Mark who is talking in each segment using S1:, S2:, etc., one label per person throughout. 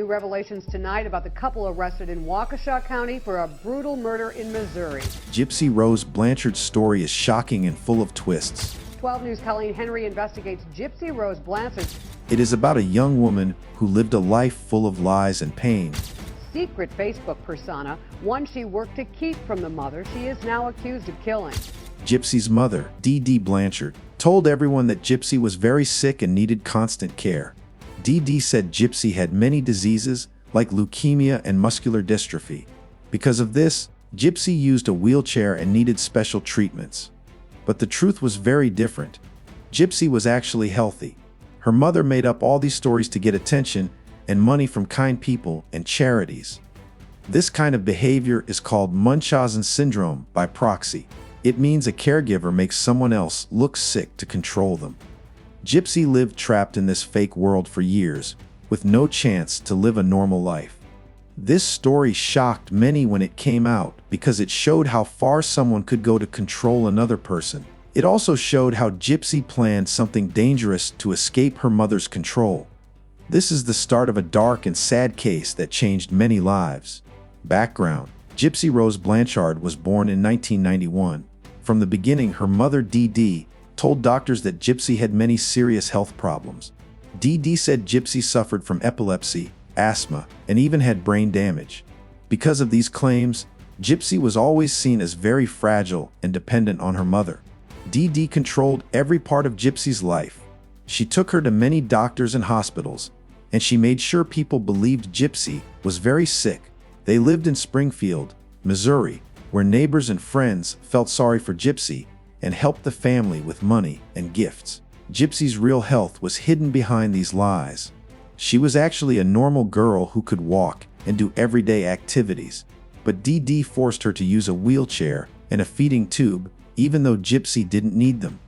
S1: New revelations tonight about the couple arrested in Waukesha County for a brutal murder in Missouri.
S2: Gypsy Rose Blanchard's story is shocking and full of twists.
S1: 12 News' Colleen Henry investigates Gypsy Rose Blanchard.
S2: It is about a young woman who lived a life full of lies and pain.
S1: Secret Facebook persona, one she worked to keep from the mother she is now accused of killing.
S2: Gypsy's mother, Dee Dee Blanchard, told everyone that Gypsy was very sick and needed constant care. Dee Dee said Gypsy had many diseases like leukemia and muscular dystrophy. Because of this, Gypsy used a wheelchair and needed special treatments. But the truth was very different. Gypsy was actually healthy. Her mother made up all these stories to get attention and money from kind people and charities. This kind of behavior is called Munchausen syndrome by Proxy. It means a caregiver makes someone else look sick to control them. Gypsy lived trapped in this fake world for years, with no chance to live a normal life. This story shocked many when it came out because it showed how far someone could go to control another person. It also showed how Gypsy planned something dangerous to escape her mother's control. This is the start of a dark and sad case that changed many lives. Background: Gypsy Rose Blanchard was born in 1991. From the beginning, her mother, Dee Dee, told doctors that Gypsy had many serious health problems. Dee Dee said Gypsy suffered from epilepsy, asthma, and even had brain damage. Because of these claims, Gypsy was always seen as very fragile and dependent on her mother. Dee Dee controlled every part of Gypsy's life. She took her to many doctors and hospitals, and she made sure people believed Gypsy was very sick. They lived in Springfield, Missouri, where neighbors and friends felt sorry for Gypsy and helped the family with money and gifts. Gypsy's real health was hidden behind these lies. She was actually a normal girl who could walk and do everyday activities, but Dee Dee forced her to use a wheelchair and a feeding tube, even though Gypsy didn't need them.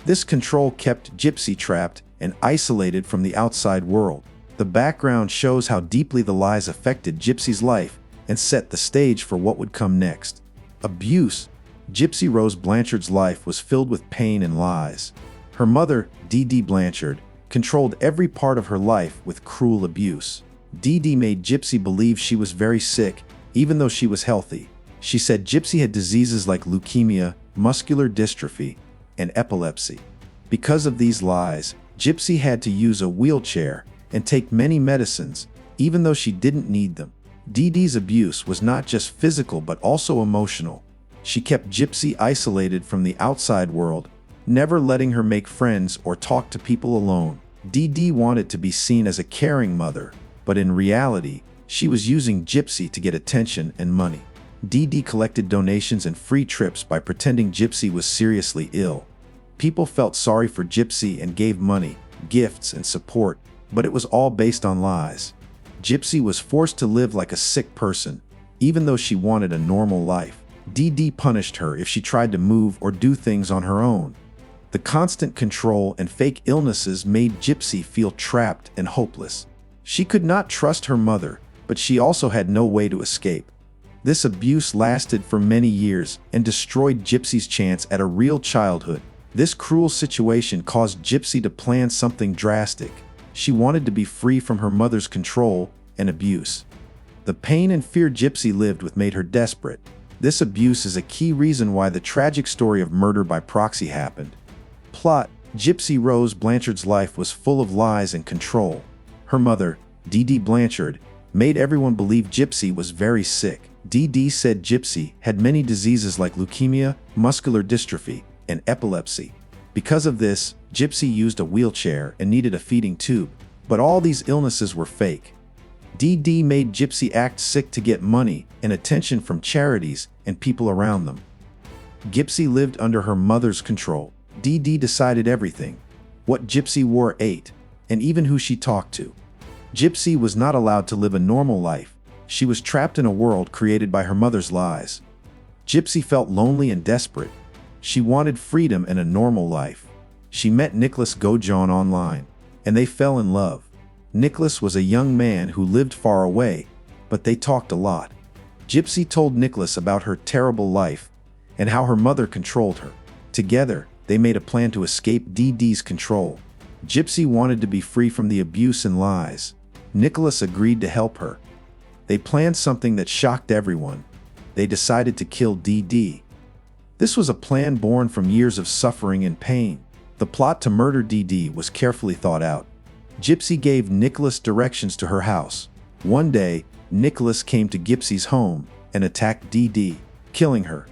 S2: This control kept Gypsy trapped and isolated from the outside world. The background shows how deeply the lies affected Gypsy's life and set the stage for what would come next. Abuse. Gypsy Rose Blanchard's life was filled with pain and lies. Her mother, Dee Dee Blanchard, controlled every part of her life with cruel abuse. Dee Dee made Gypsy believe she was very sick, even though she was healthy. She said Gypsy had diseases like leukemia, muscular dystrophy, and epilepsy. Because of these lies, Gypsy had to use a wheelchair and take many medicines, even though she didn't need them. Dee Dee's abuse was not just physical but also emotional. She kept Gypsy isolated from the outside world, never letting her make friends or talk to people alone. Dee Dee wanted to be seen as a caring mother, but in reality, she was using Gypsy to get attention and money. Dee Dee collected donations and free trips by pretending Gypsy was seriously ill. People felt sorry for Gypsy and gave money, gifts, and support, but it was all based on lies. Gypsy was forced to live like a sick person, even though she wanted a normal life. Dee Dee punished her if she tried to move or do things on her own. The constant control and fake illnesses made Gypsy feel trapped and hopeless. She could not trust her mother, but she also had no way to escape. This abuse lasted for many years and destroyed Gypsy's chance at a real childhood. This cruel situation caused Gypsy to plan something drastic. She wanted to be free from her mother's control and abuse. The pain and fear Gypsy lived with made her desperate. This abuse is a key reason why the tragic story of murder by proxy happened. Plot: Gypsy Rose Blanchard's life was full of lies and control. Her mother, Dee Dee Blanchard, made everyone believe Gypsy was very sick. Dee Dee said Gypsy had many diseases like leukemia, muscular dystrophy, and epilepsy. Because of this, Gypsy used a wheelchair and needed a feeding tube. But all these illnesses were fake. Dee Dee made Gypsy act sick to get money and attention from charities and people around them. Gypsy lived under her mother's control. Dee Dee decided everything: what Gypsy wore, ate, and even who she talked to. Gypsy was not allowed to live a normal life. She was trapped in a world created by her mother's lies. Gypsy felt lonely and desperate. She wanted freedom and a normal life. She met Godejohn online, and they fell in love. Nicholas was a young man who lived far away, but they talked a lot. Gypsy told Nicholas about her terrible life and how her mother controlled her. Together, they made a plan to escape Dee Dee's control. Gypsy wanted to be free from the abuse and lies. Nicholas agreed to help her. They planned something that shocked everyone. They decided to kill Dee Dee. This was a plan born from years of suffering and pain. The plot to murder Dee Dee was carefully thought out. Gypsy gave Nicholas directions to her house. One day, Nicholas came to Gypsy's home and attacked Dee Dee, killing her.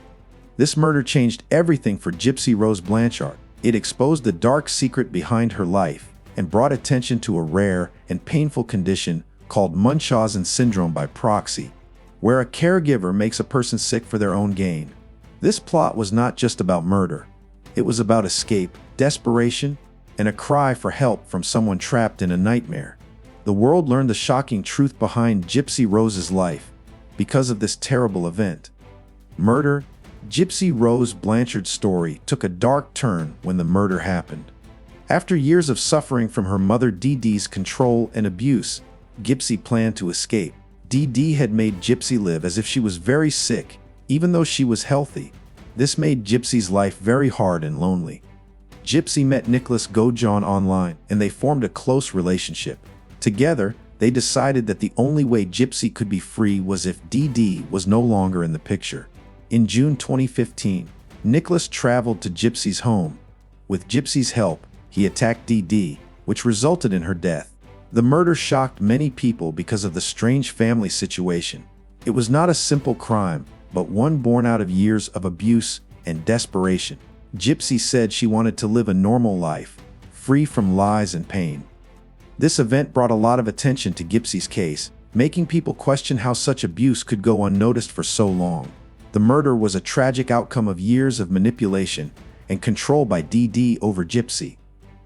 S2: This murder changed everything for Gypsy Rose Blanchard. It exposed the dark secret behind her life and brought attention to a rare and painful condition called Munchausen syndrome by proxy, where a caregiver makes a person sick for their own gain. This plot was not just about murder. It was about escape, desperation, and a cry for help from someone trapped in a nightmare. The world learned the shocking truth behind Gypsy Rose's life because of this terrible event. Murder. Gypsy Rose Blanchard's story took a dark turn when the murder happened. After years of suffering from her mother Dee Dee's control and abuse, Gypsy planned to escape. Dee Dee had made Gypsy live as if she was very sick, even though she was healthy. This made Gypsy's life very hard and lonely. Gypsy met Nicholas Godejohn online, and they formed a close relationship. Together, they decided that the only way Gypsy could be free was if Dee Dee was no longer in the picture. In June 2015, Nicholas traveled to Gypsy's home. With Gypsy's help, he attacked Dee Dee, which resulted in her death. The murder shocked many people because of the strange family situation. It was not a simple crime, but one born out of years of abuse and desperation. Gypsy said she wanted to live a normal life, free from lies and pain. This event brought a lot of attention to Gypsy's case, making people question how such abuse could go unnoticed for so long. The murder was a tragic outcome of years of manipulation and control by Dee Dee over Gypsy.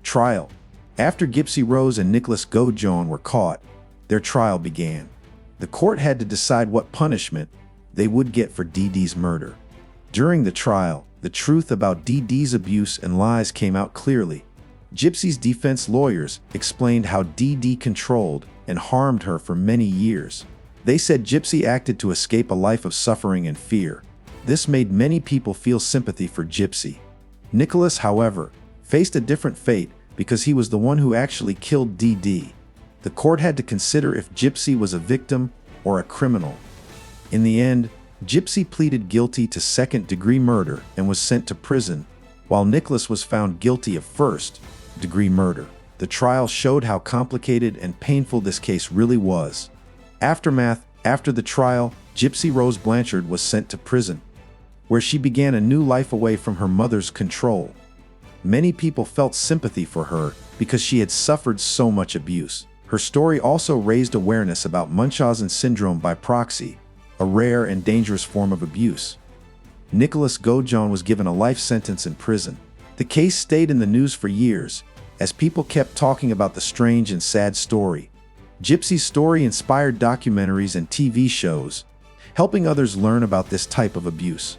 S2: Trial. After Gypsy Rose and Nicholas Godejohn were caught, their trial began. The court had to decide what punishment they would get for Dee Dee's murder. During the trial, the truth about Dee Dee's abuse and lies came out clearly. Gypsy's defense lawyers explained how Dee Dee controlled and harmed her for many years. They said Gypsy acted to escape a life of suffering and fear. This made many people feel sympathy for Gypsy. Nicholas, however, faced a different fate because he was the one who actually killed Dee Dee. The court had to consider if Gypsy was a victim or a criminal. In the end, Gypsy pleaded guilty to second-degree murder and was sent to prison, while Nicholas was found guilty of first-degree murder. The trial showed how complicated and painful this case really was. Aftermath. After the trial, Gypsy Rose Blanchard was sent to prison, where she began a new life away from her mother's control. Many people felt sympathy for her because she had suffered so much abuse. Her story also raised awareness about Munchausen syndrome by proxy, a rare and dangerous form of abuse. Nicholas Godejohn was given a life sentence in prison. The case stayed in the news for years, as people kept talking about the strange and sad story. Gypsy's story inspired documentaries and TV shows, helping others learn about this type of abuse.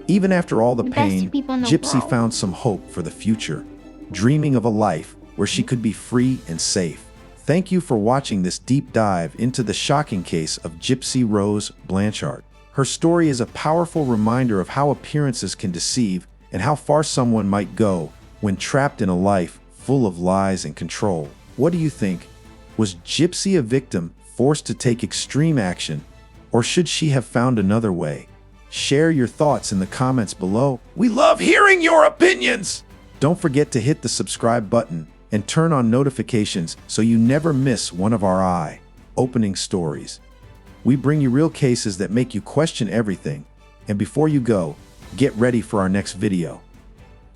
S2: Even after all the pain, Gypsy found some hope for the future, dreaming of a life where she could be free and safe. Thank you for watching this deep dive into the shocking case of Gypsy Rose Blanchard. Her story is a powerful reminder of how appearances can deceive and how far someone might go when trapped in a life full of lies and control. What do you think? Was Gypsy a victim forced to take extreme action, or should she have found another way? Share your thoughts in the comments below. We love hearing your opinions! Don't forget to hit the subscribe button and turn on notifications so you never miss one of our eye-opening stories. We bring you real cases that make you question everything. And before you go, get ready for our next video.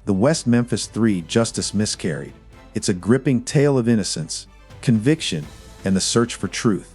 S2: The West Memphis 3 Justice Miscarried. It's a gripping tale of innocence, conviction, and the search for truth.